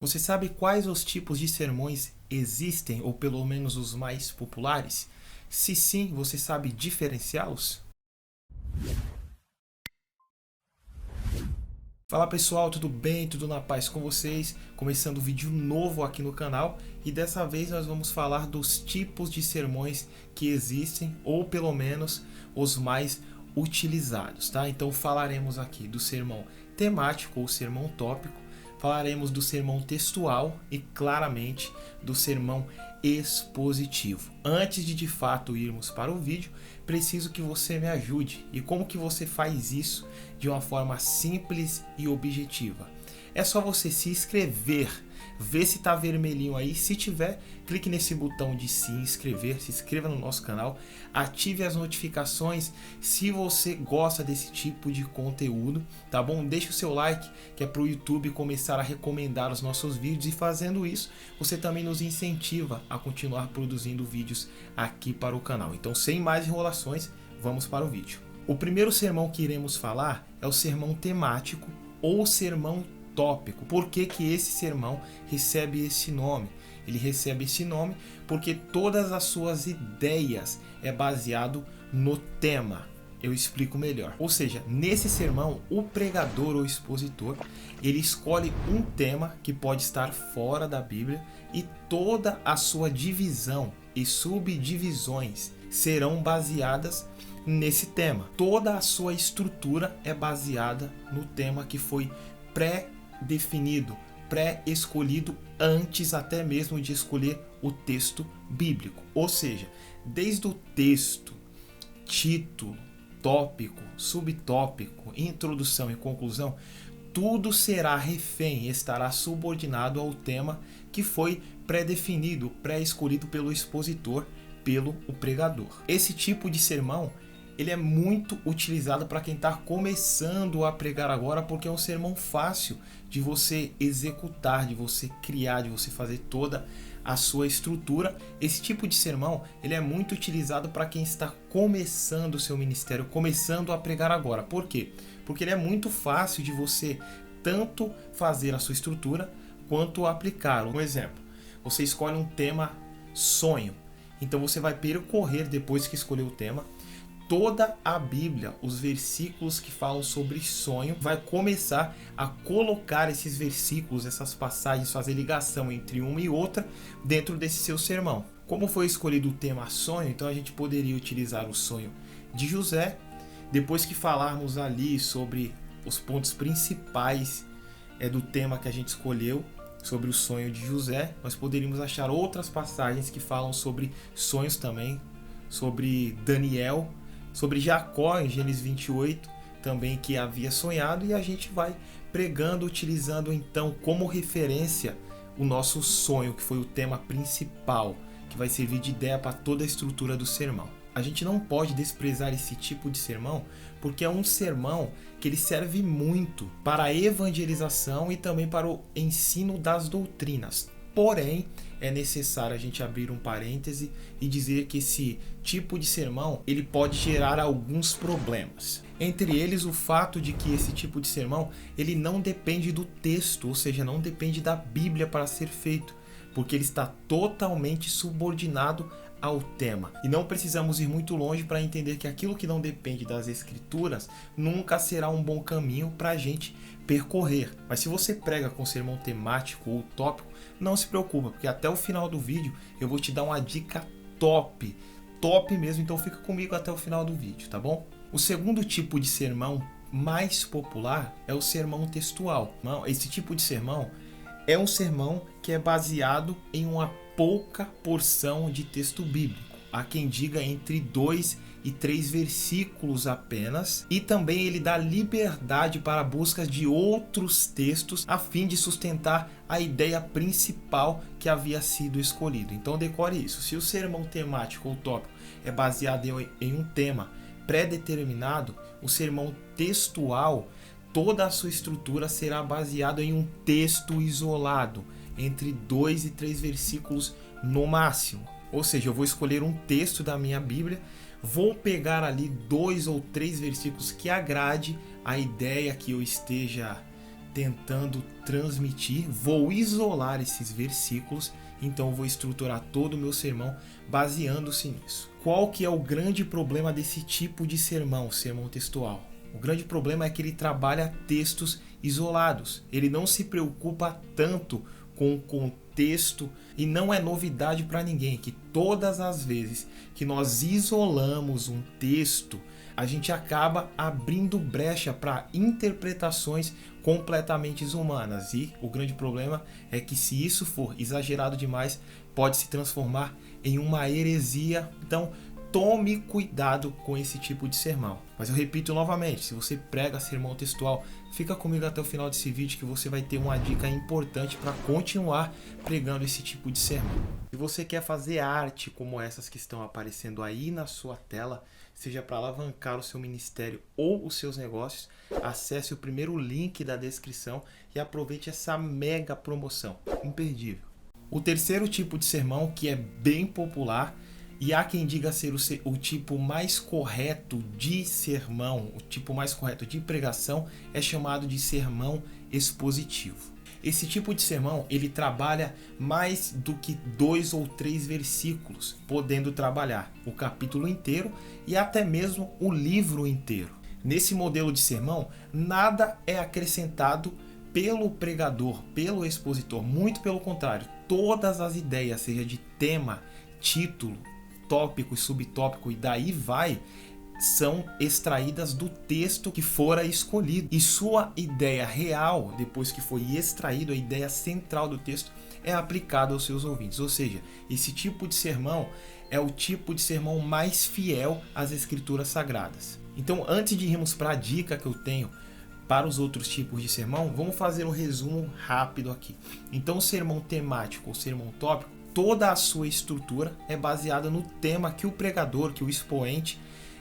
Você sabe quais os tipos de sermões existem, ou pelo menos os mais populares? Se sim, você sabe diferenciá-los? Fala pessoal, tudo bem? Tudo na paz com vocês? Começando um vídeo novo aqui no canal e dessa vez nós vamos falar dos tipos de sermões que existem, ou pelo menos os mais utilizados, tá? Então falaremos aqui do sermão temático ou sermão tópico, falaremos do sermão textual e claramente do sermão expositivo. Antes de fato irmos para o vídeo, preciso que você me ajude. E como que você faz isso de uma forma simples e objetiva? É só você se inscrever, ver se está vermelhinho aí. Se tiver, clique nesse botão de se inscrever, se inscreva no nosso canal, ative as notificações se você gosta desse tipo de conteúdo, tá bom? Deixe o seu like, que é para o YouTube começar a recomendar os nossos vídeos, e fazendo isso, você também nos incentiva a continuar produzindo vídeos aqui para o canal. Então, sem mais enrolações, vamos para o vídeo. O primeiro sermão que iremos falar é o sermão temático ou sermão tópico. Por que que esse sermão recebe esse nome? Ele recebe esse nome porque todas as suas ideias é baseado no tema. Eu explico melhor. Ou seja, nesse sermão, o pregador ou expositor, ele escolhe um tema que pode estar fora da Bíblia e toda a sua divisão e subdivisões serão baseadas nesse tema. Toda a sua estrutura é baseada no tema que foi pré-definido, pré-escolhido antes até mesmo de escolher o texto bíblico. Ou seja, desde o texto, título, tópico, subtópico, introdução e conclusão, tudo será refém, estará subordinado ao tema que foi pré-definido, pré-escolhido pelo expositor, pelo pregador. Esse tipo de sermão, ele é muito utilizado para quem está começando a pregar agora, porque é um sermão fácil de você executar, de você criar, de você fazer toda a sua estrutura. Esse tipo de sermão, ele é muito utilizado para quem está começando o seu ministério, começando a pregar agora. Por quê? Porque ele é muito fácil de você tanto fazer a sua estrutura quanto aplicar. Um exemplo, você escolhe um tema sonho. Então você vai percorrer, depois que escolheu o tema, toda a Bíblia, os versículos que falam sobre sonho, vai começar a colocar esses versículos, essas passagens, fazer ligação entre uma e outra dentro desse seu sermão. Como foi escolhido o tema sonho, então a gente poderia utilizar o sonho de José. Depois que falarmos ali sobre os pontos principais do tema que a gente escolheu, sobre o sonho de José, nós poderíamos achar outras passagens que falam sobre sonhos também, sobre Daniel, sobre Jacó em Gênesis 28, também, que havia sonhado, e a gente vai pregando, utilizando então como referência o nosso sonho, que foi o tema principal, que vai servir de ideia para toda a estrutura do sermão. A gente não pode desprezar esse tipo de sermão, porque é um sermão que ele serve muito para a evangelização e também para o ensino das doutrinas. Porém, é necessário a gente abrir um parêntese e dizer que esse tipo de sermão, ele pode gerar alguns problemas. Entre eles, o fato de que esse tipo de sermão, ele não depende do texto, ou seja, não depende da Bíblia para ser feito, porque ele está totalmente subordinado ao tema. E não precisamos ir muito longe para entender que aquilo que não depende das escrituras nunca será um bom caminho para a gente percorrer. Mas se você prega com sermão temático ou tópico, não se preocupa, porque até o final do vídeo eu vou te dar uma dica top, top mesmo, então fica comigo até o final do vídeo, tá bom? O segundo tipo de sermão mais popular é o sermão textual. Esse tipo de sermão é um sermão que é baseado em uma pouca porção de texto bíblico. Há quem diga entre 2 e 3 versículos apenas, e também ele dá liberdade para buscas de outros textos a fim de sustentar a ideia principal que havia sido escolhido. Então decore isso. Se o sermão temático ou tópico é baseado em um tema pré-determinado, o sermão textual, toda a sua estrutura será baseada em um texto isolado, entre 2 e 3 versículos no máximo. Ou seja, eu vou escolher um texto da minha Bíblia, vou pegar ali 2 ou 3 versículos que agrade a ideia que eu esteja tentando transmitir, vou isolar esses versículos, então eu vou estruturar todo o meu sermão baseando-se nisso. Qual que é o grande problema desse tipo de sermão textual? O grande problema é que ele trabalha textos isolados. Ele não se preocupa tanto com o contexto e não é novidade para ninguém que todas as vezes que nós isolamos um texto, a gente acaba abrindo brecha para interpretações completamente humanas. E o grande problema é que se isso for exagerado demais, pode se transformar em uma heresia. Então, tome cuidado com esse tipo de sermão. Mas eu repito novamente, se você prega sermão textual, fica comigo até o final desse vídeo que você vai ter uma dica importante para continuar pregando esse tipo de sermão. Se você quer fazer arte como essas que estão aparecendo aí na sua tela, seja para alavancar o seu ministério ou os seus negócios, acesse o primeiro link da descrição e aproveite essa mega promoção imperdível. O terceiro tipo de sermão, que é bem popular, e há quem diga ser o tipo mais correto de sermão, o tipo mais correto de pregação, é chamado de sermão expositivo. Esse tipo de sermão, ele trabalha mais do que 2 ou 3 versículos, podendo trabalhar o capítulo inteiro e até mesmo o livro inteiro. Nesse modelo de sermão, nada é acrescentado pelo pregador, pelo expositor, muito pelo contrário, todas as ideias, seja de tema, título, tópico e subtópico e daí vai, são extraídas do texto que fora escolhido. E sua ideia real, depois que foi extraído, a ideia central do texto é aplicada aos seus ouvintes. Ou seja, esse tipo de sermão é o tipo de sermão mais fiel às escrituras sagradas. Então, antes de irmos para a dica que eu tenho para os outros tipos de sermão, vamos fazer um resumo rápido aqui. Então, o sermão temático ou sermão tópico, toda a sua estrutura é baseada no tema que o pregador, que o expoente,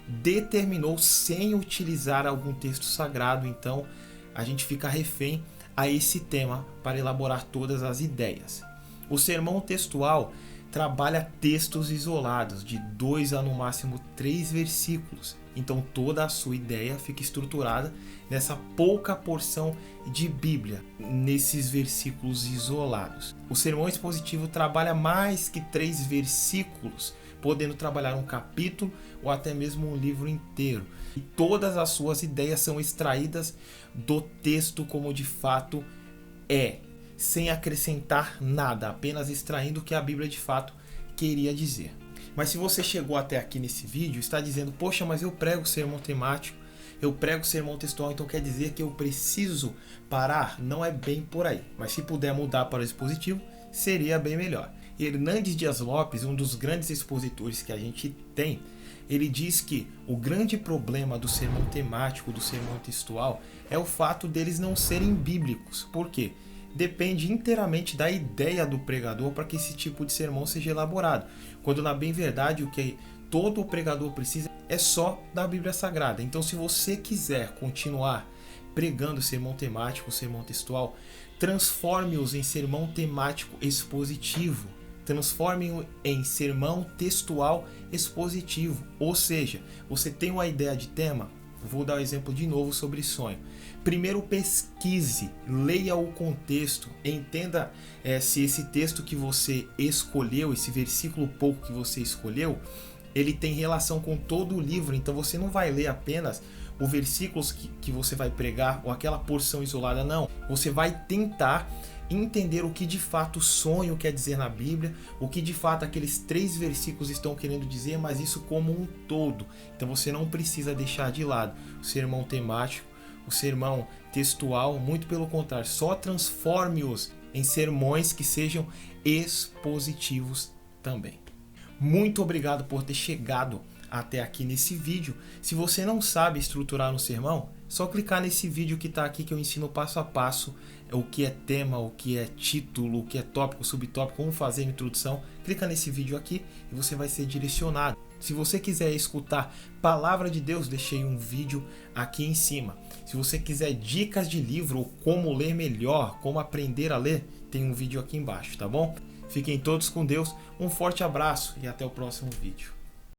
determinou sem utilizar algum texto sagrado. Então, a gente fica refém a esse tema para elaborar todas as ideias. O sermão textual trabalha textos isolados de 2 a no máximo 3 versículos. Então, toda a sua ideia fica estruturada nessa pouca porção de Bíblia, nesses versículos isolados. O sermão expositivo trabalha mais que 3 versículos, podendo trabalhar um capítulo ou até mesmo um livro inteiro. E todas as suas ideias são extraídas do texto como de fato é, sem acrescentar nada, apenas extraindo o que a Bíblia de fato queria dizer. Mas se você chegou até aqui nesse vídeo, está dizendo, poxa, mas eu prego sermão temático, eu prego sermão textual, então quer dizer que eu preciso parar? Não é bem por aí, mas se puder mudar para o expositivo, seria bem melhor. Hernandes Dias Lopes, um dos grandes expositores que a gente tem, ele diz que o grande problema do sermão temático, do sermão textual, é o fato deles não serem bíblicos. Por quê? Depende inteiramente da ideia do pregador para que esse tipo de sermão seja elaborado. Quando na bem verdade o que todo pregador precisa é só da Bíblia Sagrada. Então, se você quiser continuar pregando sermão temático, sermão textual, transforme-os em sermão temático expositivo. Transforme-o em sermão textual expositivo. Ou seja, você tem uma ideia de tema? Vou dar um exemplo de novo sobre sonho. Primeiro pesquise, leia o contexto, entenda se esse texto que você escolheu, esse versículo pouco que você escolheu, ele tem relação com todo o livro. Então você não vai ler apenas o versículo que você vai pregar ou aquela porção isolada, não. Você vai tentar entender o que de fato o sonho quer dizer na Bíblia, o que de fato aqueles 3 versículos estão querendo dizer, mas isso como um todo. Então você não precisa deixar de lado o sermão temático, o sermão textual, muito pelo contrário, só transforme-os em sermões que sejam expositivos também. Muito obrigado por ter chegado até aqui nesse vídeo. Se você não sabe estruturar um sermão, só clicar nesse vídeo que está aqui que eu ensino passo a passo o que é tema, o que é título, o que é tópico, subtópico, como fazer a introdução. Clica nesse vídeo aqui e você vai ser direcionado. Se você quiser escutar Palavra de Deus, deixei um vídeo aqui em cima. Se você quiser dicas de livro ou como ler melhor, como aprender a ler, tem um vídeo aqui embaixo, tá bom? Fiquem todos com Deus, um forte abraço e até o próximo vídeo.